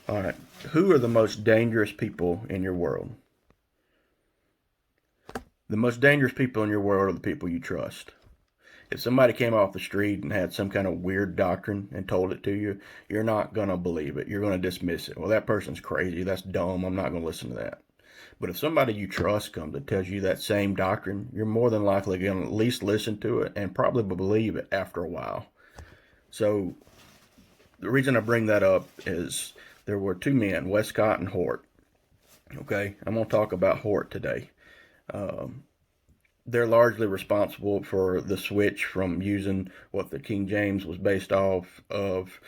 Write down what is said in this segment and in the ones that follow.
All right. Who are the most dangerous people in your world? The most dangerous people in your world are the people you trust. If somebody came off the street and had some kind of weird doctrine and told it to you, you're not going to believe it. You're going to dismiss it. Well, that person's crazy. That's dumb. I'm not going to listen to that. But if somebody you trust comes and tells you that same doctrine, you're more than likely going to at least listen to it and probably believe it after a while. So the reason I bring that up is there were two men, Westcott and Hort. Okay, I'm going to talk about Hort today. They're largely responsible for the switch from using what the King James was based off of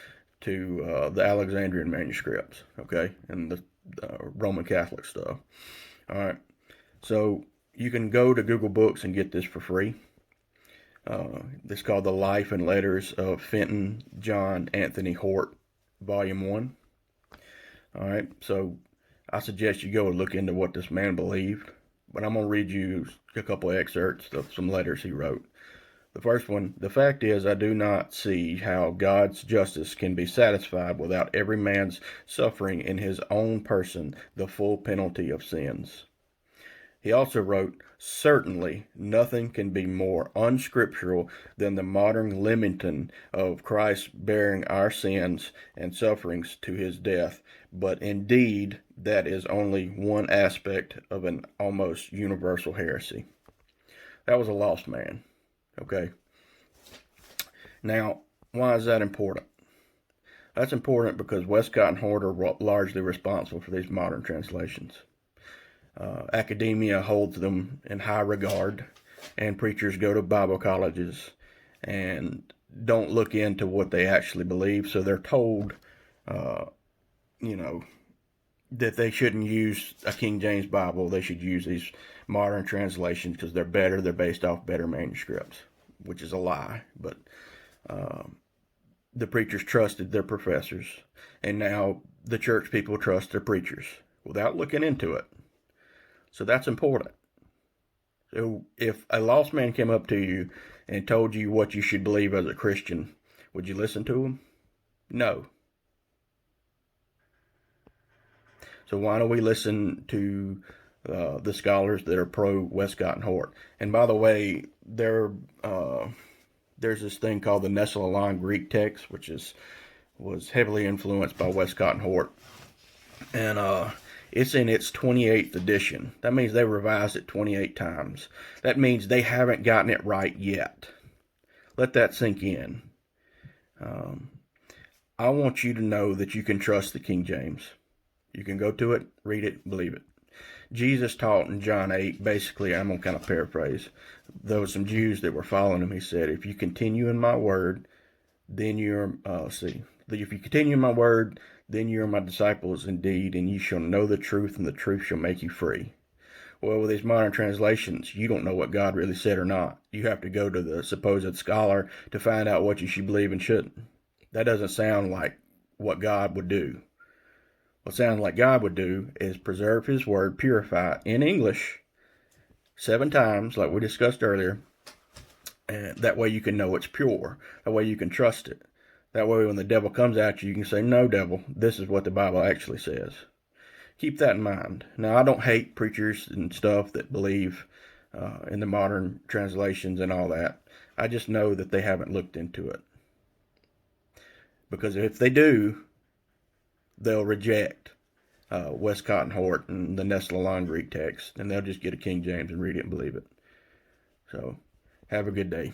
to the Alexandrian manuscripts, okay, and the Roman Catholic stuff. All right, so you can go to Google Books and get this for free. It's called The Life and Letters of Fenton John Anthony Hort, Volume 1. All right, so I suggest you go and look into what this man believed. But I'm going to read you a couple of excerpts of some letters he wrote. The first one: the fact is, I do not see how God's justice can be satisfied without every man's suffering in his own person the full penalty of sins. He also wrote, certainly nothing can be more unscriptural than the modern limiting of Christ bearing our sins and sufferings to his death, but indeed that is only one aspect of an almost universal heresy. That was a lost man, okay? Now, why is that important? That's important because Westcott and Hort are largely responsible for these modern translations. Academia holds them in high regard, and preachers go to Bible colleges and don't look into what they actually believe, so they're told, that they shouldn't use a King James Bible. They should use these modern translations because they're better. They're based off better manuscripts, which is a lie. But the preachers trusted their professors, and now the church people trust their preachers without looking into it. So that's important. So if a lost man came up to you and told you what you should believe as a Christian, would you listen to him? No. So why don't we listen to the scholars that are pro Westcott and Hort? And by the way, there's this thing called the Nestle-Align Greek text, which was heavily influenced by Westcott and Hort, and it's in its 28th edition. That means they revised it 28 times. That means they haven't gotten it right yet. Let that sink in. I want you to know that you can trust the King James. You can go to it, read it, believe it. Jesus taught in John 8, basically, I'm going to kind of paraphrase. There were some Jews that were following him. He said, if you continue in my word, then you're, if you continue in my word, then you are my disciples indeed, and you shall know the truth, and the truth shall make you free. Well, with these modern translations, you don't know what God really said or not. You have to go to the supposed scholar to find out what you should believe and shouldn't. That doesn't sound like what God would do. What sounds like God would do is preserve his word, purify it in English 7 times, like we discussed earlier, and that way you can know it's pure. That way you can trust it. That way when the devil comes at you, you can say, no, devil, this is what the Bible actually says. Keep that in mind. Now, I don't hate preachers and stuff that believe in the modern translations and all that. I just know that they haven't looked into it. Because if they do, they'll reject Westcott and Hort and the Nestle-Align Greek text, and they'll just get a King James and read it and believe it. So, have a good day.